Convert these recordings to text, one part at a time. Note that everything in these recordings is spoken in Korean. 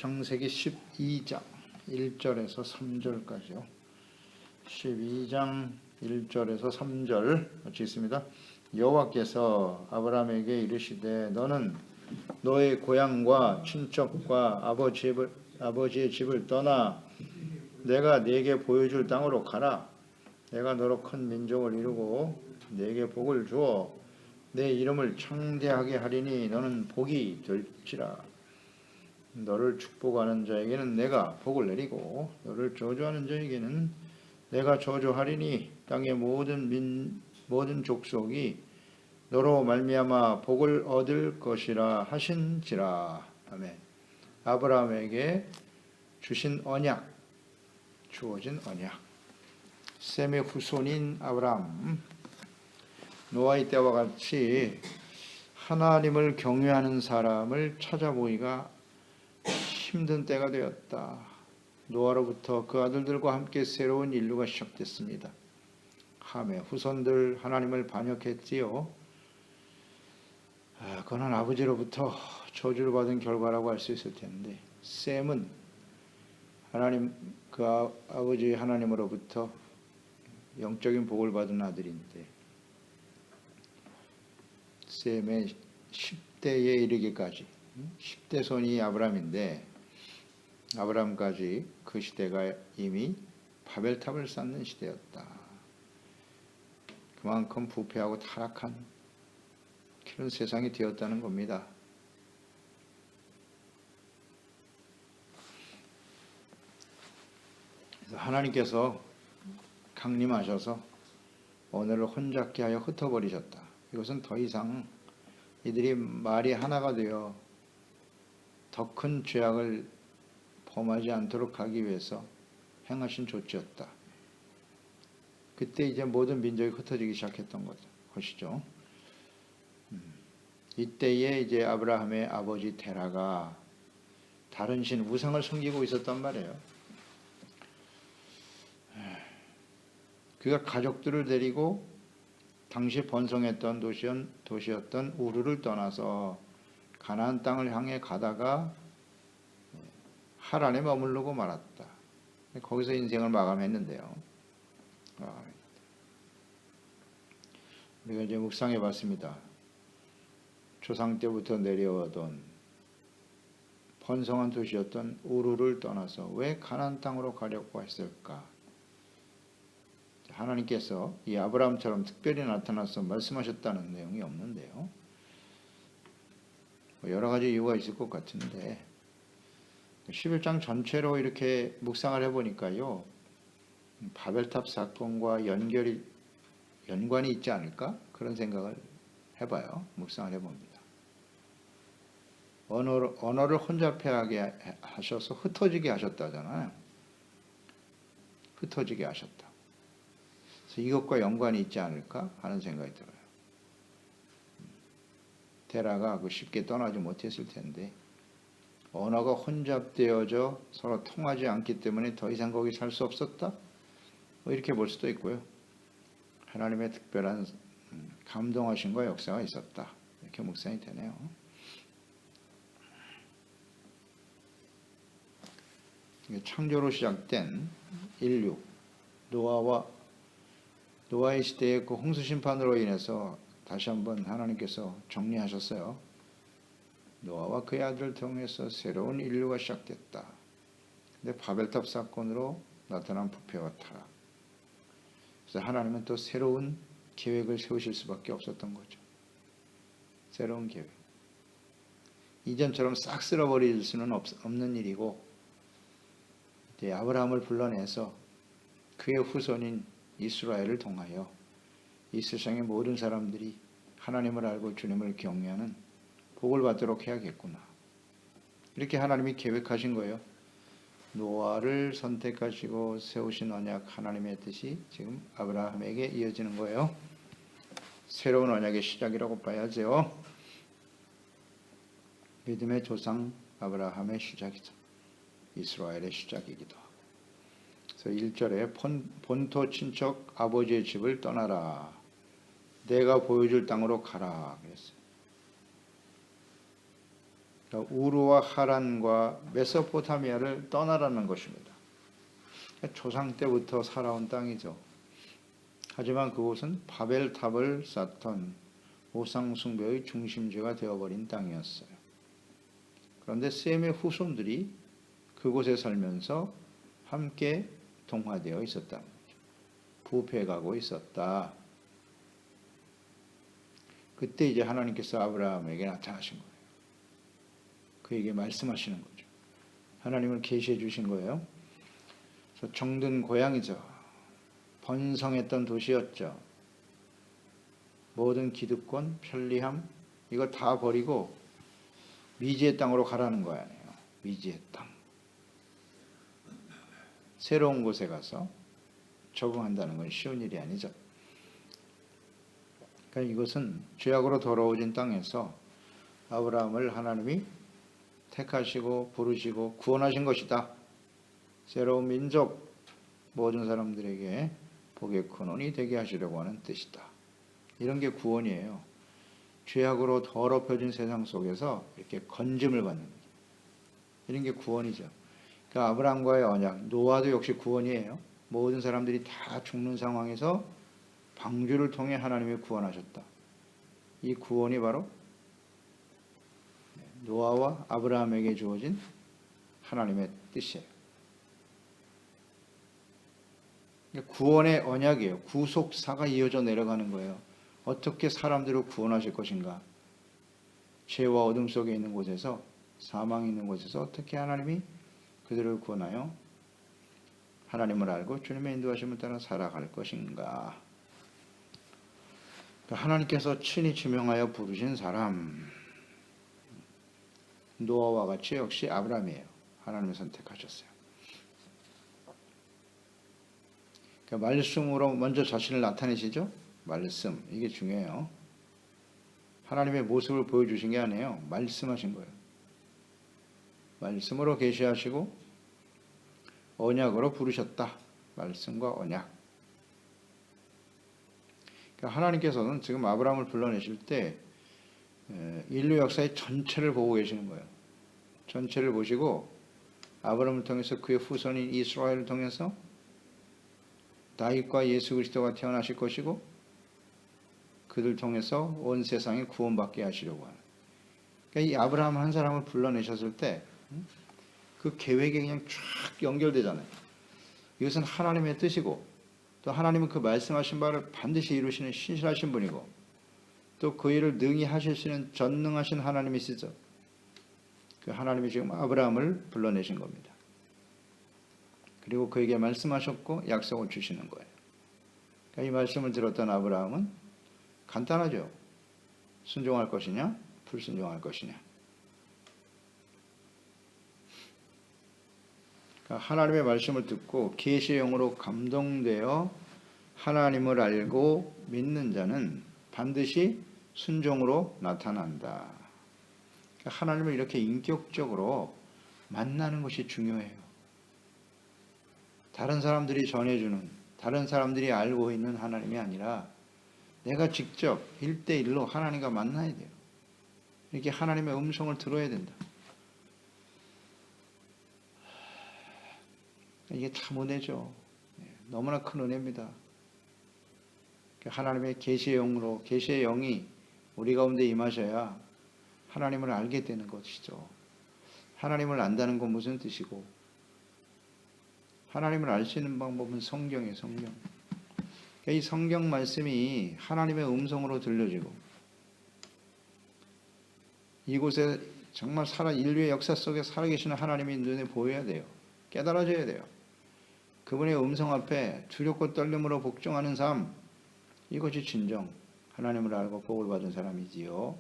창세기 12장 1절에서 3절까지요. 12장 1절에서 3절 같이 있습니다. 여호와께서 아브라함에게 이르시되 너는 너의 고향과 친척과 아버지의 집을 떠나 내가 네게 보여줄 땅으로 가라. 내가 너로 큰 민족을 이루고 네게 복을 주어 내 이름을 창대하게 하리니 너는 복이 될지라. 너를 축복하는 자에게는 내가 복을 내리고 너를 저주하는 자에게는 내가 저주하리니 땅의 모든 족속이 너로 말미암아 복을 얻을 것이라 하신지라. 아멘. 아브라함에게 주어진 언약. 셈의 후손인 아브라함. 노아의 때와 같이 하나님을 경외하는 사람을 찾아보기가 힘든 때가 되었다. 노아로부터 그 아들들과 함께 새로운 인류가 시작됐습니다. 함의 후손들 하나님을 반역했지요. 그는 아버지로부터 저주를 받은 결과라고 할 수 있을 텐데, 셈은 하나님 그 아버지 하나님으로부터 영적인 복을 받은 아들인데, 셈의 10대에 이르기까지 10대 손이 아브라함인데, 아브라함까지 그 시대가 이미 바벨탑을 쌓는 시대였다. 그만큼 부패하고 타락한 그런 세상이 되었다는 겁니다. 그래서 하나님께서 강림하셔서 오늘을 혼잡게 하여 흩어버리셨다. 이것은 더 이상 이들이 말이 하나가 되어 더 큰 죄악을 범하지 않도록 하기 위해서 행하신 조치였다. 그때 이제 모든 민족이 흩어지기 시작했던 것이죠. 이때에 이제 아브라함의 아버지 데라가 다른 신 우상을 섬기고 있었단 말이에요. 그가 가족들을 데리고 당시 번성했던 도시였던 우르를 떠나서 가나안 땅을 향해 가다가 하란에 머무르고 말았다. 거기서 인생을 마감했는데요. 우리가 이제 묵상해 봤습니다. 조상 때부터 내려오던 번성한 도시였던 우르를 떠나서 왜 가나안 땅으로 가려고 했을까? 하나님께서 이 아브라함처럼 특별히 나타나서 말씀하셨다는 내용이 없는데요. 여러 가지 이유가 있을 것 같은데 11장 전체로 이렇게 묵상을 해보니까요, 바벨탑 사건과 연관이 있지 않을까? 그런 생각을 해봐요. 묵상을 해봅니다. 언어를 혼잡하게 하셔서 흩어지게 하셨다잖아요. 흩어지게 하셨다. 그래서 이것과 연관이 있지 않을까 하는 생각이 들어요. 데라가 쉽게 떠나지 못했을 텐데 언어가 혼잡되어져 서로 통하지 않기 때문에 더 이상 거기 살 수 없었다? 이렇게 볼 수도 있고요. 하나님의 특별한 감동하심과 역사가 있었다. 이렇게 묵상이 되네요. 창조로 시작된 인류, 노아의 시대의 그 홍수 심판으로 인해서 다시 한번 하나님께서 정리하셨어요. 노아와 그의 아들을 통해서 새로운 인류가 시작됐다. 근데 바벨탑 사건으로 나타난 부패와 타락. 그래서 하나님은 또 새로운 계획을 세우실 수밖에 없었던 거죠. 새로운 계획. 이전처럼 싹 쓸어버릴 수는 없는 일이고, 이제 아브라함을 불러내서 그의 후손인 이스라엘을 통하여 이 세상의 모든 사람들이 하나님을 알고 주님을 경외하는 복을 받도록 해야겠구나. 이렇게 하나님이 계획하신 거예요. 노아를 선택하시고 세우신 언약, 하나님의 뜻이 지금 아브라함에게 이어지는 거예요. 새로운 언약의 시작이라고 봐야죠. 믿음의 조상 아브라함의 시작이죠. 이스라엘의 시작이기도 하고. 그래서 1절에 본토 친척 아버지의 집을 떠나라. 내가 보여줄 땅으로 가라 그랬어요. 그러니까 우르와 하란과 메소포타미아를 떠나라는 것입니다. 그러니까 조상 때부터 살아온 땅이죠. 하지만 그곳은 바벨탑을 쌓던 우상 숭배의 중심지가 되어버린 땅이었어요. 그런데 셈의 후손들이 그곳에 살면서 함께 동화되어 있었다. 부패가고 있었다. 그때 이제 하나님께서 아브라함에게 나타나신 거예요. 그에게 말씀하시는 거죠. 하나님을 계시해 주신 거예요. 그래서 정든 고향이죠. 번성했던 도시였죠. 모든 기득권, 편리함 이거 다 버리고 미지의 땅으로 가라는 거 아니에요. 미지의 땅. 새로운 곳에 가서 적응한다는 건 쉬운 일이 아니죠. 그러니까 이것은 죄악으로 더러워진 땅에서 아브라함을 하나님이 택하시고 부르시고 구원하신 것이다. 새로운 민족, 모든 사람들에게 복의 근원이 되게 하시려고 하는 뜻이다. 이런 게 구원이에요. 죄악으로 더럽혀진 세상 속에서 이렇게 건짐을 받는 거죠. 이런 게 구원이죠. 그러니까 아브라함과의 언약, 노아도 역시 구원이에요. 모든 사람들이 다 죽는 상황에서 방주를 통해 하나님이 구원하셨다. 이 구원이 바로 노아와 아브라함에게 주어진 하나님의 뜻이에요. 구원의 언약이에요. 구속사가 이어져 내려가는 거예요. 어떻게 사람들을 구원하실 것인가? 죄와 어둠 속에 있는 곳에서, 사망이 있는 곳에서 어떻게 하나님이 그들을 구원하여 하나님을 알고 주님의 인도하심을 따라 살아갈 것인가? 하나님께서 친히 지명하여 부르신 사람, 노아와 같이 역시 아브라함이에요. 하나님이 선택하셨어요. 그러니까 말씀으로 먼저 자신을 나타내시죠. 말씀, 이게 중요해요. 하나님의 모습을 보여주신 게 아니에요. 말씀하신 거예요. 말씀으로 계시하시고 언약으로 부르셨다. 말씀과 언약. 그러니까 하나님께서는 지금 아브라함을 불러내실 때 인류 역사의 전체를 보고 계시는 거예요. 전체를 보시고 아브라함을 통해서 그의 후손인 이스라엘을 통해서 다윗과 예수 그리스도가 태어나실 것이고 그들 통해서 온 세상에 구원받게 하시려고 하는. 그러니까 이 아브라함 한 사람을 불러내셨을 때 그 계획에 그냥 쫙 연결되잖아요. 이것은 하나님의 뜻이고 또 하나님은 그 말씀하신 바를 반드시 이루시는 신실하신 분이고 또 그 일을 능히 하실 수 있는 전능하신 하나님이시죠. 그 하나님이 지금 아브라함을 불러내신 겁니다. 그리고 그에게 말씀하셨고 약속을 주시는 거예요. 그러니까 이 말씀을 들었던 아브라함은 간단하죠. 순종할 것이냐, 불순종할 것이냐. 그러니까 하나님의 말씀을 듣고 계시의 영으로 감동되어 하나님을 알고 믿는 자는 반드시 순종으로 나타난다. 그러니까 하나님을 이렇게 인격적으로 만나는 것이 중요해요. 다른 사람들이 전해주는, 다른 사람들이 알고 있는 하나님이 아니라 내가 직접 1대1로 하나님과 만나야 돼요. 이렇게 하나님의 음성을 들어야 된다. 이게 참 은혜죠. 너무나 큰 은혜입니다. 하나님의 계시의 영으로, 계시의 영이 우리 가운데 임하셔야 하나님을 알게 되는 것이죠. 하나님을 안다는 건 무슨 뜻이고 하나님을 알 수 있는 방법은 성경이에요. 성경. 이 성경 말씀이 하나님의 음성으로 들려지고 이곳에 정말 인류의 역사 속에 살아계시는 하나님이 눈에 보여야 돼요. 깨달아져야 돼요. 그분의 음성 앞에 두렵고 떨림으로 복종하는 삶, 이것이 진정 하나님을 알고 복을 받은 사람이지요.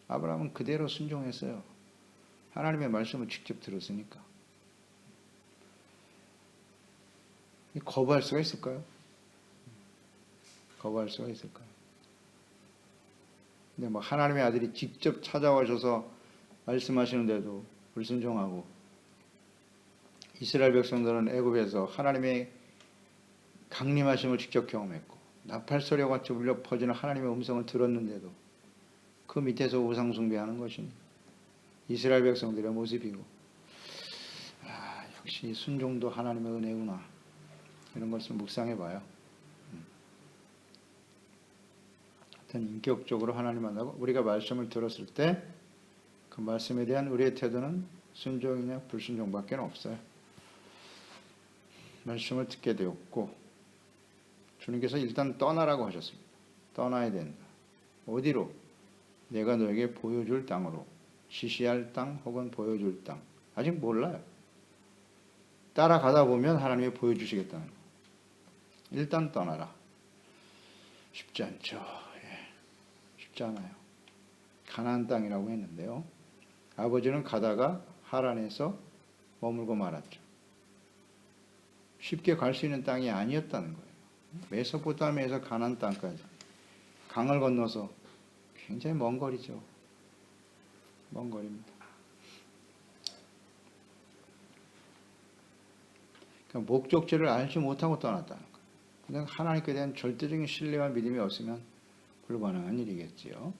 아브라함은 그대로 순종했어요. 하나님의 말씀을 직접 들었으니까. 거부할 수가 있을까요? 거부할 수가 있을까요? 근데 뭐 하나님의 아들이 직접 찾아와셔서 말씀하시는데도 불순종하고 이스라엘 백성들은 애굽에서 하나님의 강림하심을 직접 경험했고 나팔소리와 같이 울려 퍼지는 하나님의 음성을 들었는데도 그 밑에서 우상 숭배하는 것이 이스라엘 백성들의 모습이고, 역시 순종도 하나님의 은혜구나, 이런 것을 묵상해 봐요. 하여튼 인격적으로 하나님 만나고 우리가 말씀을 들었을 때 그 말씀에 대한 우리의 태도는 순종이냐 불순종밖에 없어요. 말씀을 듣게 되었고 주님께서 일단 떠나라고 하셨습니다. 떠나야 된다. 어디로? 내가 너에게 보여줄 땅으로. 지시할 땅 혹은 보여줄 땅. 아직 몰라요. 따라가다 보면 하나님이 보여주시겠다는 거. 일단 떠나라. 쉽지 않죠. 쉽지 않아요. 가나안 땅이라고 했는데요. 아버지는 가다가 하란에서 머물고 말았죠. 쉽게 갈 수 있는 땅이 아니었다는 거예요. 메소포타미아에서 가나안 땅까지 강을 건너서 굉장히 먼 거리죠. 먼 거리입니다. 그러니까 목적지를 알지 못하고 떠났다는 거예요. 그냥 하나님께 대한 절대적인 신뢰와 믿음이 없으면 불가능한 일이겠지요.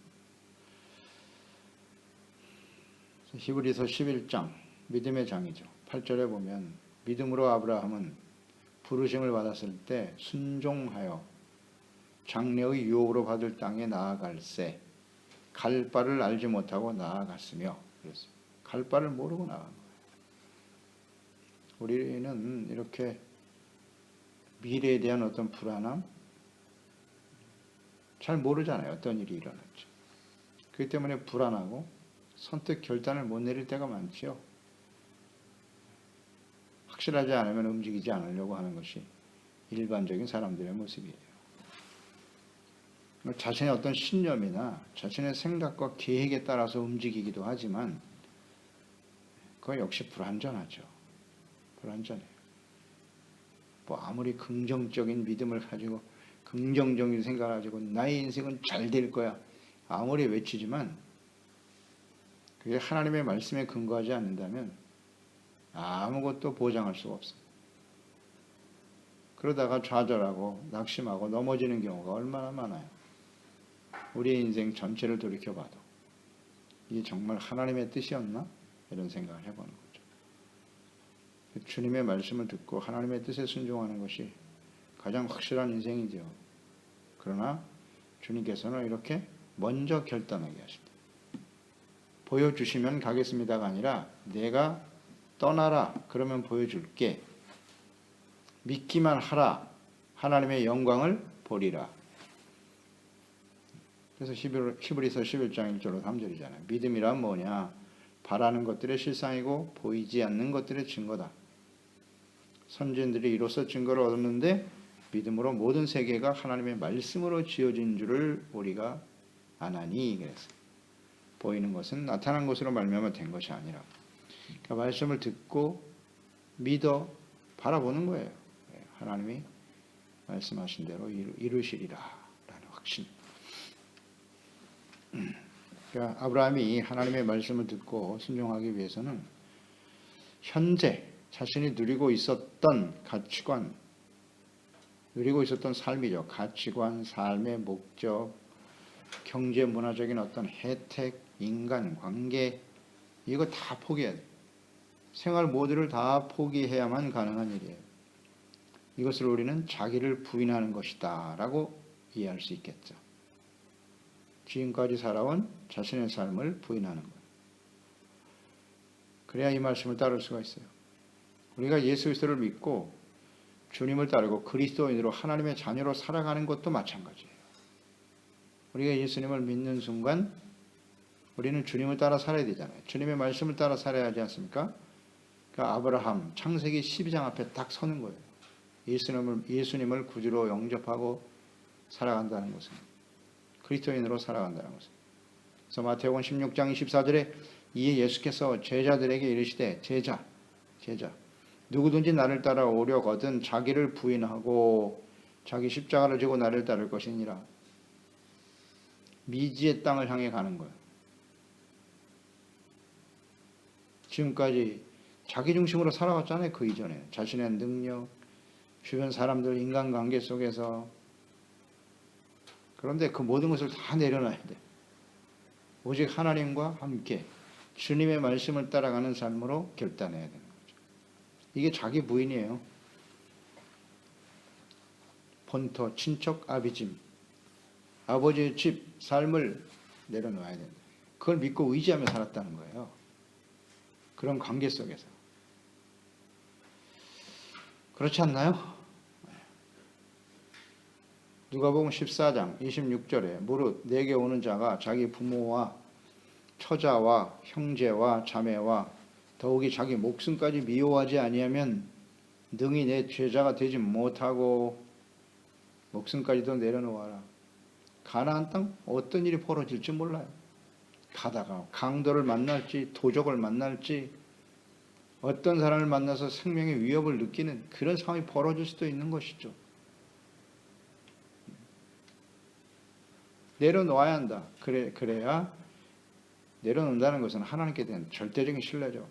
히브리서 11장 믿음의 장이죠. 8절에 보면 믿음으로 아브라함은 부르심을 받았을 때 순종하여 장래의 유업으로 받을 땅에 나아갈새 갈 바를 알지 못하고 나아갔으며, 그랬어요. 갈 바를 모르고 나간 거예요. 우리는 이렇게 미래에 대한 어떤 불안함 잘 모르잖아요. 어떤 일이 일어날지. 그렇기 때문에 불안하고 선택 결단을 못 내릴 때가 많죠. 확실하지 않으면 움직이지 않으려고 하는 것이 일반적인 사람들의 모습이에요. 자신의 어떤 신념이나 자신의 생각과 계획에 따라서 움직이기도 하지만 그거 역시 불완전하죠. 불완전해요. 뭐 아무리 긍정적인 믿음을 가지고 긍정적인 생각을 가지고 나의 인생은 잘 될 거야 아무리 외치지만 그게 하나님의 말씀에 근거하지 않는다면 아무것도 보장할 수가 없습니다. 그러다가 좌절하고 낙심하고 넘어지는 경우가 얼마나 많아요. 우리의 인생 전체를 돌이켜봐도 이게 정말 하나님의 뜻이었나? 이런 생각을 해보는 거죠. 주님의 말씀을 듣고 하나님의 뜻에 순종하는 것이 가장 확실한 인생이죠. 그러나 주님께서는 이렇게 먼저 결단하게 하십니다. 보여주시면 가겠습니다가 아니라 내가 떠나라 그러면 보여줄게. 믿기만 하라. 하나님의 영광을 보리라. 그래서 히브리서 11장 1절로 3절이잖아요. 믿음이란 뭐냐? 바라는 것들의 실상이고 보이지 않는 것들의 증거다. 선진들이 이로써 증거를 얻었는데 믿음으로 모든 세계가 하나님의 말씀으로 지어진 줄을 우리가 아나니. 그랬어요. 보이는 것은 나타난 것으로 말미암아 된 것이 아니라, 그러니까 말씀을 듣고 믿어 바라보는 거예요. 하나님이 말씀하신 대로 이루시리라 라는 확신. 그러니까 아브라함이 하나님의 말씀을 듣고 순종하기 위해서는 현재 자신이 누리고 있었던 가치관, 누리고 있었던 삶이죠. 가치관, 삶의 목적, 경제, 문화적인 어떤 혜택, 인간, 관계, 이거 다 포기해야 돼요. 생활 모두를 다 포기해야만 가능한 일이에요. 이것을 우리는 자기를 부인하는 것이다 라고 이해할 수 있겠죠. 지금까지 살아온 자신의 삶을 부인하는 거예요. 그래야 이 말씀을 따를 수가 있어요. 우리가 예수 그리스도를 믿고 주님을 따르고 그리스도인으로 하나님의 자녀로 살아가는 것도 마찬가지예요. 우리가 예수님을 믿는 순간 우리는 주님을 따라 살아야 되잖아요. 주님의 말씀을 따라 살아야 하지 않습니까? 그러니까 아브라함 창세기 12장 앞에 딱 서는 거예요. 예수님을 구주로 영접하고 살아간다는 것은, 그리스도인으로 살아간다는 것은. 그래서 마태복음 16장 24절에 이에 예수께서 제자들에게 이르시되 제자 누구든지 나를 따라오려거든 자기를 부인하고 자기 십자가를 지고 나를 따를 것이니라. 미지의 땅을 향해 가는 거예요. 지금까지 자기 중심으로 살아왔잖아요. 그 이전에 자신의 능력, 주변 사람들 인간관계 속에서 그런데 그 모든 것을 다 내려놔야 돼. 오직 하나님과 함께 주님의 말씀을 따라가는 삶으로 결단해야 되는 거죠. 이게 자기 부인이에요. 본토, 친척, 아비집, 아버지의 집, 삶을 내려놓아야 된다. 그걸 믿고 의지하며 살았다는 거예요. 그런 관계 속에서. 그렇지 않나요? 누가복음 14장 26절에 무릇 내게 오는 자가 자기 부모와 처자와 형제와 자매와 더욱이 자기 목숨까지 미워하지 아니하면 능히 내 제자가 되지 못하고. 목숨까지도 내려놓아라. 가나안 땅 어떤 일이 벌어질지 몰라요. 가다가 강도를 만날지 도적을 만날지 어떤 사람을 만나서 생명의 위협을 느끼는 그런 상황이 벌어질 수도 있는 것이죠. 내려놓아야 한다. 그래야 내려놓는다는 것은 하나님께 대한 절대적인 신뢰죠.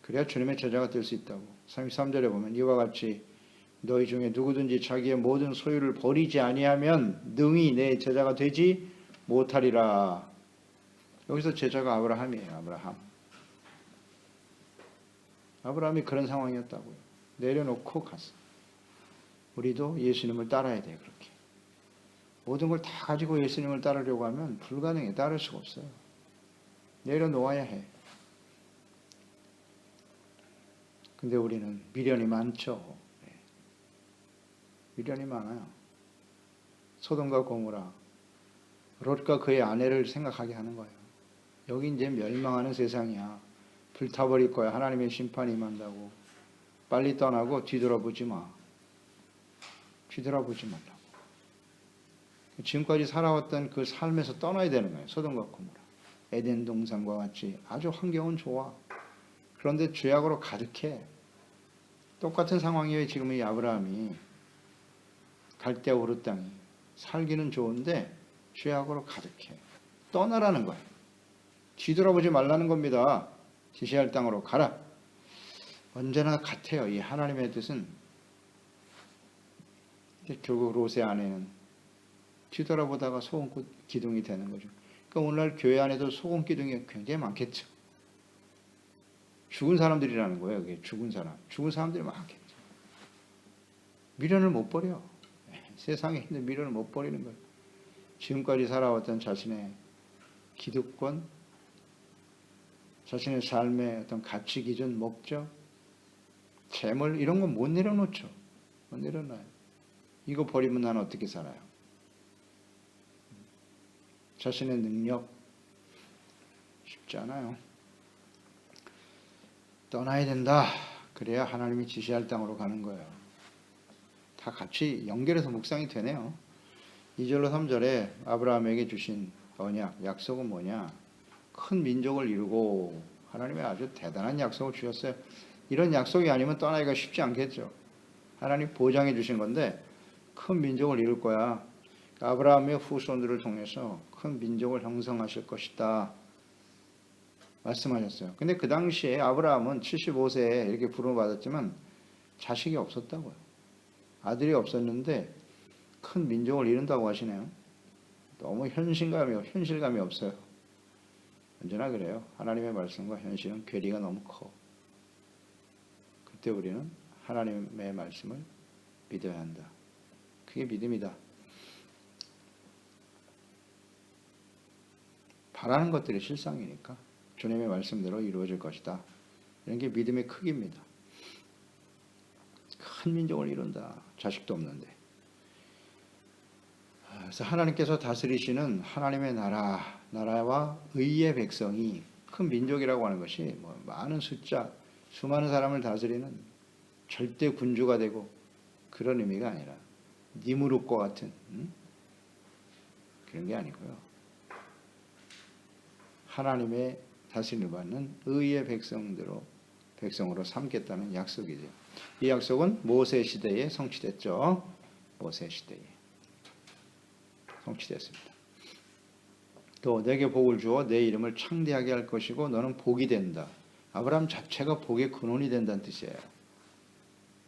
그래야 주님의 제자가 될 수 있다고. 33절에 보면 이와 같이 너희 중에 누구든지 자기의 모든 소유를 버리지 아니하면 능히 내 제자가 되지 못하리라. 여기서 제자가 아브라함이에요. 아브라함이 그런 상황이었다고요. 내려놓고 갔어. 우리도 예수님을 따라야 돼. 그렇게 모든 걸 다 가지고 예수님을 따르려고 하면 불가능해. 따를 수가 없어요. 내려놓아야 해. 근데 우리는 미련이 많죠. 미련이 많아요. 소돔과 고모라, 롯과 그의 아내를 생각하게 하는 거예요. 여기 이제 멸망하는 세상이야. 불타버릴 거야. 하나님의 심판이 임한다고. 빨리 떠나고 뒤돌아보지 마. 뒤돌아보지 말라고. 지금까지 살아왔던 그 삶에서 떠나야 되는 거예요. 소돔과 고모라. 에덴 동산과 같이 아주 환경은 좋아. 그런데 죄악으로 가득해. 똑같은 상황이에요. 지금 이 아브라함이. 갈대아 우르 땅이 살기는 좋은데 죄악으로 가득해. 떠나라는 거예요. 뒤돌아보지 말라는 겁니다. 지시할 땅으로 가라. 언제나 같아요. 이 하나님의 뜻은. 결국 롯의 아내는 뒤돌아보다가 소금 기둥이 되는 거죠. 그러니까 오늘날 교회 안에도 소금 기둥이 굉장히 많겠죠. 죽은 사람들이라는 거예요. 이게 죽은 사람들이 많겠죠. 미련을 못 버려. 세상에 있는 미련을 못 버리는 거예요. 지금까지 살아왔던 자신의 기득권, 자신의 삶의 어떤 가치 기준, 목적, 재물 이런 거 못 내려놓죠. 못 내려놔요. 이거 버리면 나는 어떻게 살아요? 자신의 능력 쉽지 않아요. 떠나야 된다. 그래야 하나님이 지시할 땅으로 가는 거예요. 다 같이 연결해서 묵상이 되네요. 2절로 3절에 아브라함에게 주신 언약, 약속은 뭐냐? 큰 민족을 이루고 하나님의 아주 대단한 약속을 주셨어요. 이런 약속이 아니면 떠나기가 쉽지 않겠죠. 하나님 보장해 주신 건데 큰 민족을 이룰 거야. 아브라함의 후손들을 통해서 큰 민족을 형성하실 것이다. 말씀하셨어요. 근데 그 당시에 아브라함은 75세에 이렇게 부름을 받았지만 자식이 없었다고요. 아들이 없었는데 큰 민족을 이룬다고 하시네요. 너무 현실감이 없어요. 언제나 그래요. 하나님의 말씀과 현실은 괴리가 너무 커. 그때 우리는 하나님의 말씀을 믿어야 한다. 그게 믿음이다. 바라는 것들이 실상이니까 주님의 말씀대로 이루어질 것이다. 이런 게 믿음의 크기입니다. 큰 민족을 이룬다. 자식도 없는데. 그래서 하나님께서 다스리시는 하나님의 나라와 의의 백성이 큰 민족이라고 하는 것이 뭐 많은 숫자, 수많은 사람을 다스리는 절대 군주가 되고 그런 의미가 아니라 니무롯과 같은 그런 게 아니고요. 하나님의 다스림을 받는 의의 백성으로 삼겠다는 약속이죠. 이 약속은 모세 시대에 성취됐죠. 모세 시대에 성취됐습니다. 또 내게 복을 주어 내 이름을 창대하게 할 것이고 너는 복이 된다. 아브라함 자체가 복의 근원이 된다는 뜻이에요.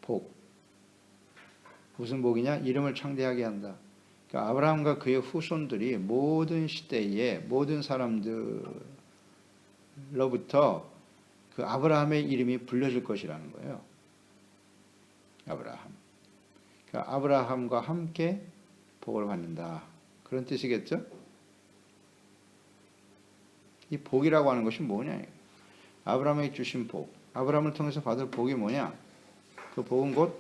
복. 무슨 복이냐? 이름을 창대하게 한다. 그러니까 아브라함과 그의 후손들이 모든 시대에 모든 사람들로부터 그 아브라함의 이름이 불려질 것이라는 거예요. 아브라함. 그러니까 아브라함과 함께 복을 받는다. 그런 뜻이겠죠? 이 복이라고 하는 것이 뭐냐? 아브라함에게 주신 복. 아브라함을 통해서 받을 복이 뭐냐? 그 복은 곧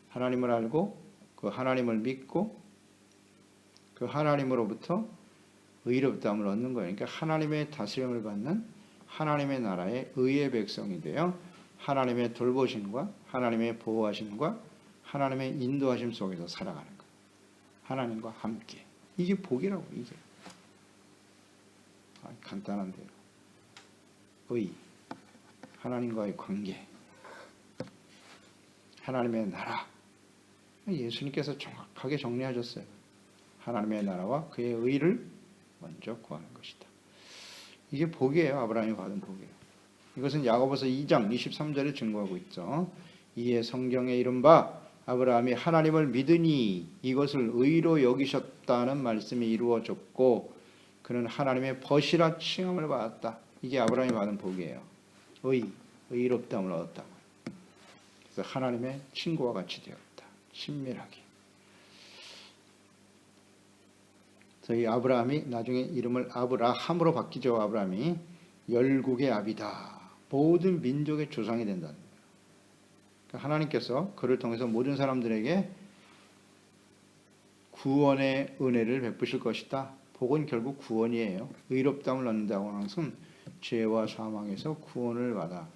하나님을 알고 그 하나님을 믿고 그 하나님으로부터 의롭다함을 얻는 거예요. 그러니까 하나님의 다스림을 받는 하나님의 나라의 의의 백성이 되어 하나님의 돌보심과 하나님의 보호하심과 하나님의 인도하심 속에서 살아가는 거예요. 하나님과 함께. 이게 복이라고. 이게 간단한데요. 의, 하나님과의 관계, 하나님의 나라. 예수님께서 정확하게 정리하셨어요. 하나님의 나라와 그의 의를 먼저 구하는 것이다. 이게 복이에요. 아브라함이 받은 복이에요. 이것은 야고보서 2장 23절에 증거하고 있죠. 이에 성경에 이른바 아브라함이 하나님을 믿으니 이것을 의로 여기셨다는 말씀이 이루어졌고 그는 하나님의 벗이라 칭함을 받았다. 이게 아브라함이 받은 복이에요. 의롭다함을 얻었다. 그래서 하나님의 친구와 같이 되었다. 친밀하게. 그래서 이 아브라함이 나중에 이름을 아브라함으로 바뀌죠. 아브라함이 열국의 아비다. 모든 민족의 조상이 된다는 거예요. 그러니까 하나님께서 그를 통해서 모든 사람들에게 구원의 은혜를 베푸실 것이다. 복은 결국 구원이에요. 의롭다함을 얻는다고 하는 것은 죄와 사망에서 구원을 받아.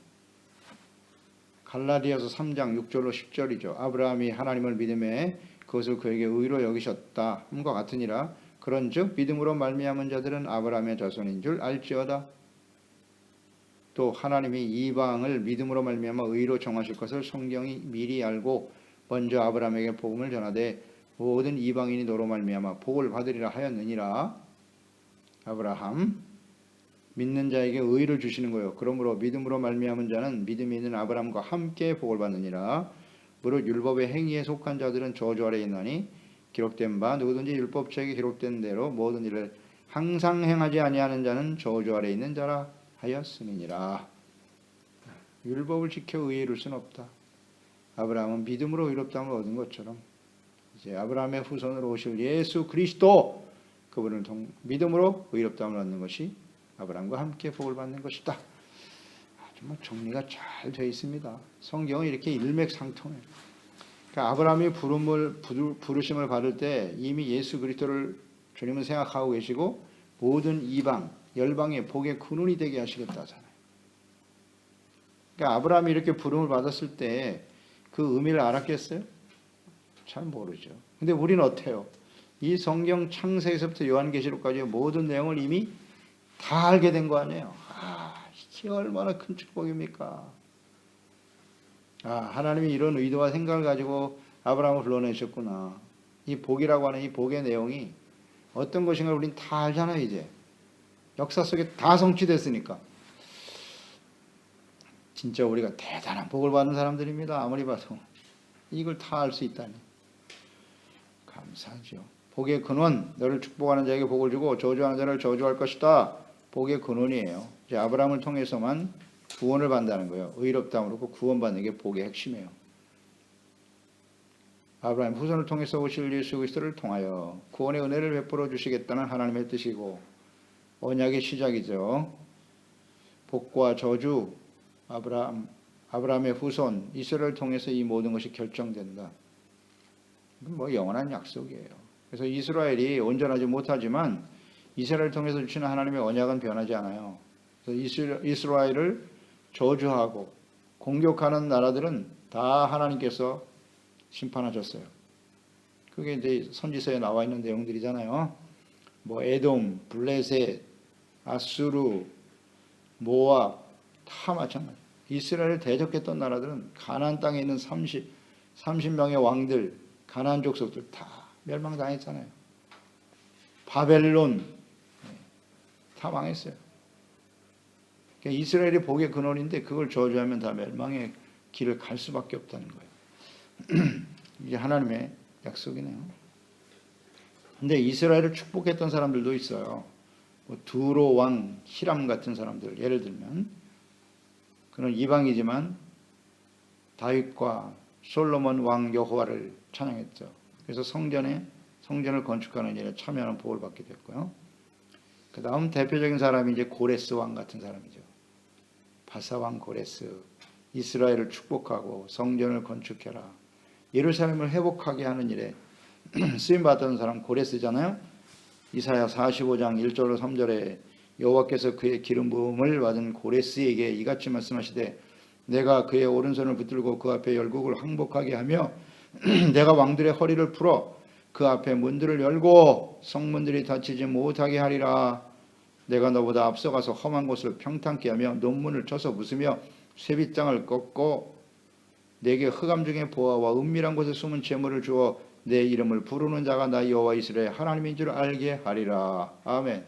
갈라디아서 3장 6절로 10절이죠. 아브라함이 하나님을 믿음에 그것을 그에게 의로 여기셨다 함과 같으니라. 그런즉 믿음으로 말미암은 자들은 아브라함의 자손인 줄 알지어다. 또 하나님이 이방을 믿음으로 말미암아 의로 정하실 것을 성경이 미리 알고 먼저 아브라함에게 복음을 전하되 모든 이방인이 너로 말미암아 복을 받으리라 하였느니라. 아브라함 믿는 자에게 의를 주시는 거예요. 그러므로 믿음으로 말미암은 자는 믿음이 있는 아브라함과 함께 복을 받느니라. 무릇 율법의 행위에 속한 자들은 저주 아래에 있나니 기록된 바 누구든지 율법책에 기록된 대로 모든 일을 항상 행하지 아니하는 자는 저주 아래에 있는 자라 하였음이니라. 율법을 지켜 의에 이룰 수는 없다. 아브라함은 믿음으로 의롭다함을 얻은 것처럼 이제 아브라함의 후손으로 오실 예수 그리스도 그분을 믿음으로 의롭다함을 얻는 것이 아브라함과 함께 복을 받는 것이다. 정말 정리가 잘 되어 있습니다. 성경은 이렇게 일맥상통해요. 그러니까 아브라함이 부르심을 받을 때 이미 예수 그리스도를 주님은 생각하고 계시고 모든 이방, 열방의 복의 근원이 되게 하시겠다 하잖아요. 그러니까 아브라함이 이렇게 부름을 받았을 때 그 의미를 알았겠어요? 잘 모르죠. 근데 우리는 어때요? 이 성경 창세에서부터 요한계시록까지의 모든 내용을 이미 다 알게 된 거 아니에요? 이게 얼마나 큰 축복입니까? 하나님이 이런 의도와 생각을 가지고 아브라함을 불러내셨구나. 이 복이라고 하는 이 복의 내용이 어떤 것인가 우린 다 알잖아요. 이제 역사 속에 다 성취됐으니까. 진짜 우리가 대단한 복을 받는 사람들입니다. 아무리 봐도 이걸 다 알 수 있다니 감사하죠. 복의 근원, 너를 축복하는 자에게 복을 주고 저주하는 자를 저주할 것이다. 복의 근원이에요. 이제 아브라함을 통해서만 구원을 받는다는 거예요. 의롭다함으로 구원받는 게 복의 핵심이에요. 아브라함 후손을 통해서 오실 예수 그리스도를 통하여 구원의 은혜를 베풀어 주시겠다는 하나님의 뜻이고 언약의 시작이죠. 복과 저주, 아브라함의 후손 이스라엘을 통해서 이 모든 것이 결정된다. 뭐 영원한 약속이에요. 그래서 이스라엘이 온전하지 못하지만 이스라엘을 통해서 주시는 하나님의 언약은 변하지 않아요. 그래서 이스라엘을 저주하고 공격하는 나라들은 다 하나님께서 심판하셨어요. 그게 이제 선지서에 나와 있는 내용들이잖아요. 뭐 에돔, 블레셋, 아수르, 모압 다 마찬가지. 이스라엘을 대적했던 나라들은 가나안 땅에 있는 30명의 왕들, 가나안 족속들 다 멸망당했잖아요. 바벨론 다 망했어요. 그러니까 이스라엘이 복의 근원인데 그걸 저주하면 다 멸망의 길을 갈 수밖에 없다는 거예요. 이게 하나님의 약속이네요. 근데 이스라엘을 축복했던 사람들도 있어요. 뭐 두로 왕 히람 같은 사람들, 예를 들면 그는 이방이지만 다윗과 솔로몬 왕 여호와를 찬양했죠. 그래서 성전을 건축하는 일에 참여하는 복을 받게 됐고요. 그 다음 대표적인 사람이 이제 고레스 왕 같은 사람이죠. 바사 왕 고레스, 이스라엘을 축복하고 성전을 건축해라, 예루살렘을 회복하게 하는 일에 쓰임 받던 사람 고레스잖아요. 이사야 45장 1절로 3절에 여호와께서 그의 기름 부음을 받은 고레스에게 이같이 말씀하시되 내가 그의 오른손을 붙들고 그 앞에 열국을 항복하게 하며 내가 왕들의 허리를 풀어 그 앞에 문들을 열고 성문들이 닫히지 못하게 하리라. 내가 너보다 앞서가서 험한 곳을 평탄케 하며 논문을 쳐서 부수며 쇠빗장을 꺾고 내게 흑암 중에 보아와 은밀한 곳에 숨은 재물을 주어 내 이름을 부르는 자가 나 여호와 이스라엘 하나님인 줄 알게 하리라. 아멘.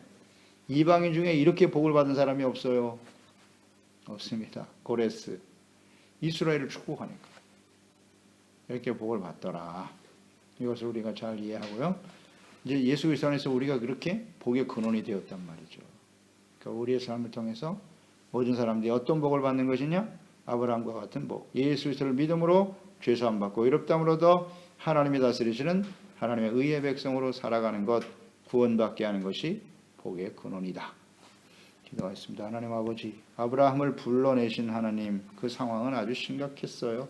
이방인 중에 이렇게 복을 받은 사람이 없어요. 없습니다. 고레스, 이스라엘을 축복하니까 이렇게 복을 받더라. 이것을 우리가 잘 이해하고요. 이제 예수 그리스도 안에서 우리가 그렇게 복의 근원이 되었단 말이죠. 그러니까 우리의 삶을 통해서 모든 사람들이 어떤 복을 받는 것이냐? 아브라함과 같은 복. 예수 그리스도를 믿음으로 죄사함 받고 의롭다함으로도 하나님이 다스리시는 하나님의 의의 백성으로 살아가는 것, 구원받게 하는 것이 복의 근원이다. 기도하겠습니다. 하나님 아버지, 아브라함을 불러내신 하나님, 그 상황은 아주 심각했어요.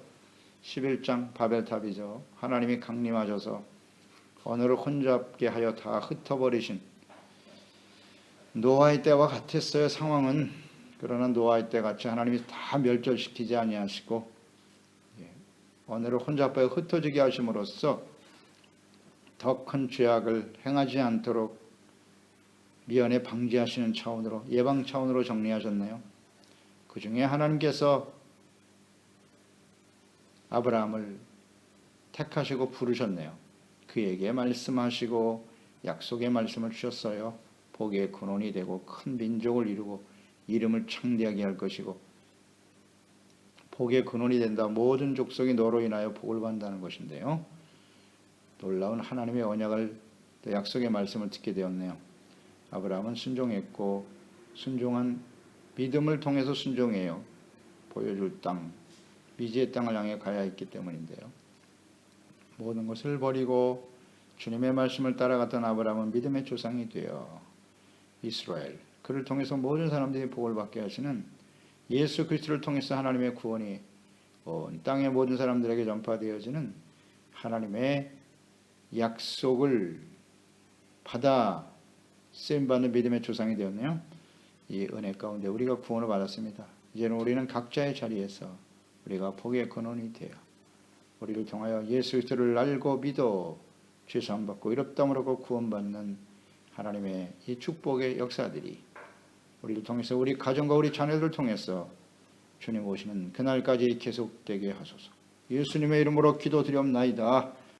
11장 바벨탑이죠. 하나님이 강림하셔서 언어를 혼잡게 하여 다 흩어버리신 노아의 때와 같았어요. 상황은. 그러나 노아의 때 같이 하나님이 다 멸절시키지 아니하시고 언어를 혼잡하여 흩어지게 하심으로써 더 큰 죄악을 행하지 않도록 미연에 방지하시는 차원으로, 예방 차원으로 정리하셨네요. 그 중에 하나님께서 아브라함을 택하시고 부르셨네요. 그에게 말씀하시고 약속의 말씀을 주셨어요. 복의 근원이 되고 큰 민족을 이루고 이름을 창대하게 할 것이고 복의 근원이 된다. 모든 족속이 너로 인하여 복을 받는다는 것인데요. 놀라운 하나님의 언약을, 또 약속의 말씀을 듣게 되었네요. 아브라함은 순종했고 순종한 믿음을 통해서 순종해요. 보여줄 땅, 미지의 땅을 향해 가야 했기 때문인데요. 모든 것을 버리고 주님의 말씀을 따라갔던 아브라함은 믿음의 조상이 되어 이스라엘, 그를 통해서 모든 사람들이 복을 받게 하시는 예수 그리스도를 통해서 하나님의 구원이 온 땅의 모든 사람들에게 전파되어지는 하나님의 약속을 받아 쓰임받는 믿음의 조상이 되었네요. 이 은혜 가운데 우리가 구원을 받았습니다. 이제는 우리는 각자의 자리에서 우리가 복의 근원이 되어 우리를 통하여 예수 그리스도를 알고 믿어 죄사함 받고 의롭다함으로 구원받는 하나님의 이 축복의 역사들이 우리를 통해서 우리 가정과 우리 자녀들을 통해서 주님 오시는 그날까지 계속되게 하소서. 예수님의 이름으로 기도드리옵나이다.